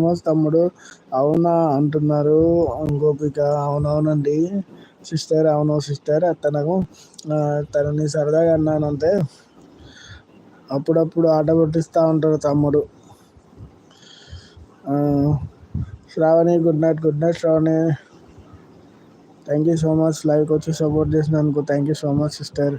Much తమ్ముడు. అవునా అంటున్నారు గోపిక. అవునవునండి సిస్టర్. అవును సిస్టర్. తనని సరదాగా అన్నానంతే. అప్పుడప్పుడు ఆట కొట్టిస్తూ ఉంటాడు తమ్ముడు. Sravani good night. Good night Sravani. Thank you so much లైవ్కి వచ్చి సపోర్ట్ చేసినందుకు. Thank you so much sister.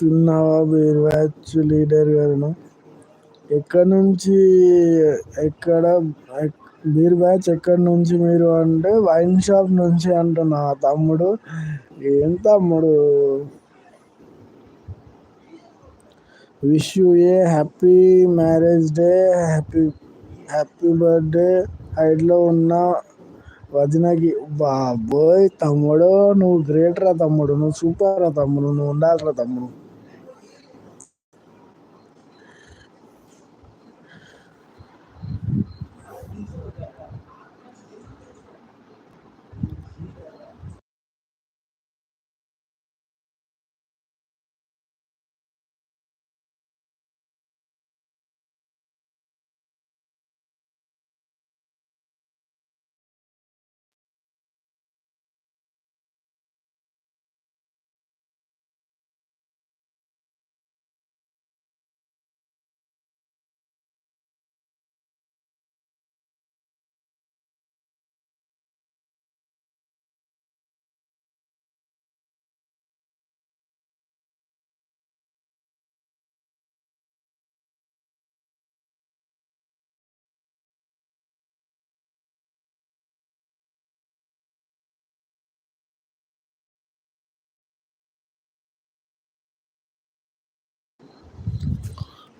తిన్నావా బీర్ బ్యాచ్ లీడర్ గారు? ఎక్కడి నుంచి? ఎక్కడ? బీర్ బ్యాచ్ ఎక్కడి నుంచి మీరు అంటే వైన్ షాప్ నుంచి అంటున్నా తమ్ముడు. ఏం తమ్ముడు? Wish you A happy marriage day. Happy birthday. హైట్లో ఉన్న వదినకి. బాబోయ్ తమ్ముడు, నువ్వు గ్రేట్ రా తమ్ముడు. నువ్వు సూపర్ రా తమ్ముడు. నువ్వు ఉండాలిరా తమ్ముడు.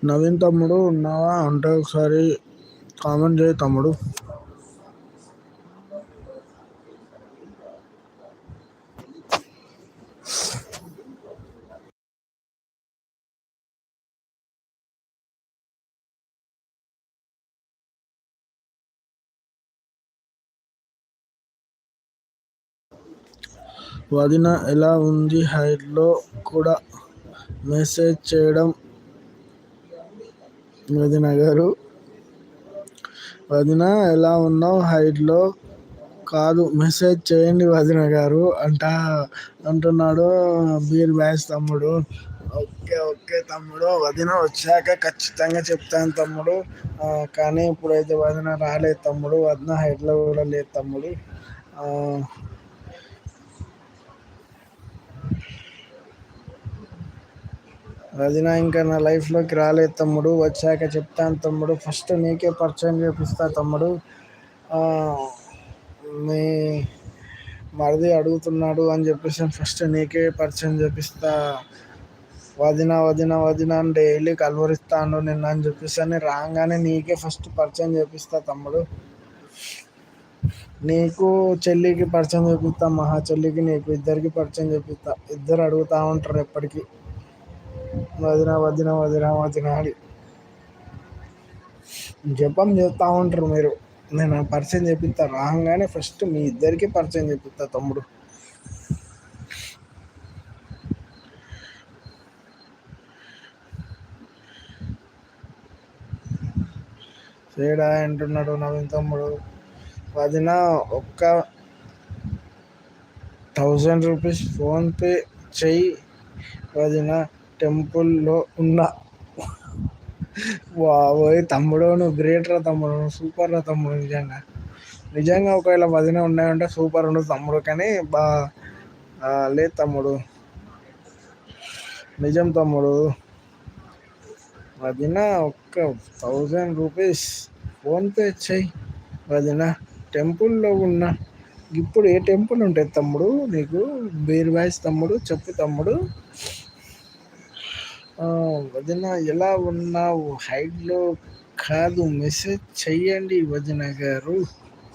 నవీన్ తమ్ముడు ఉన్నావా అంటే ఒకసారి కామెంట్ చేయి తమ్ముడు. వదిన ఎలా ఉంది? హైట్లో కూడా మెసేజ్ చేయడం వదిన గారు. వదిన ఎలా ఉన్నావు? హైట్లో కాదు మెసేజ్ చేయండి వదిన గారు అంటున్నాడు బీర్ బ్యాచ్ తమ్ముడు. ఓకే తమ్ముడు. వదిన వచ్చాక ఖచ్చితంగా చెప్తాను తమ్ముడు. కానీ ఇప్పుడైతే వదిన రాలేదు తమ్ముడు. వదిన హైట్లో కూడా లేదు తమ్ముడు. వదిన ఇంకా నా లైఫ్లోకి రాలేదు తమ్ముడు. వచ్చాక చెప్తాను తమ్ముడు. ఫస్ట్ నీకే పరిచయం చేపిస్తా తమ్ముడు. మీ మరిది అడుగుతున్నాడు అని చెప్పేసి ఫస్ట్ నీకే పరిచయం చేపిస్తా. వదిన వదిన వదిన అని డైలీ కలవరిస్తాను నిన్న అని చెప్పేసి అని రాగానే నీకే ఫస్ట్ పరిచయం చేపిస్తా తమ్ముడు. నీకు చెల్లికి పరిచయం చేపిస్తా. మహా చెల్లికి నీకు ఇద్దరికి పరిచయం చేపిస్తా. ఇద్దరు అడుగుతూ ఉంటారు ఎప్పటికీ వదిన వదిన వదిన వదిన అని జపం చేస్తూ ఉంటారు మీరు. నేను పరిచయం చేపిస్తా. రాగానే ఫస్ట్ మీ ఇద్దరికి పరిచయం చేపిస్తా తమ్ముడు. సేడా అంటున్నాడు నవీన్ తమ్ముడు. వదిన ఒక్క 1000 రూపీస్ ఫోన్పే చెయ్యి వదిన. టెంపుల్లో ఉన్నా. బాబోయ్ తమ్ముడు, నువ్వు గ్రేట్ రా తమ్ముడు. నువ్వు సూపర్ రా తమ్ముడు. నిజంగా ఒకవేళ వదిన ఉన్నాయంటే సూపర్ ఉండదు తమ్ముడు. కానీ లేదు తమ్ముడు. నిజం తమ్ముడు. వదిన ఒక్క 1000 రూపీస్ ఫోన్పే చెయ్యి వదిన. టెంపుల్లో ఉన్నా. ఇప్పుడు ఏ టెంపుల్ ఉంటుంది తమ్ముడు నీకు? బీర్ బ్యాచ్ తమ్ముడు చెప్పు తమ్ముడు. వదిన ఎలా ఉన్నావు? హైట్లో కాదు మెసేజ్ చెయ్యండి వదిన గారు.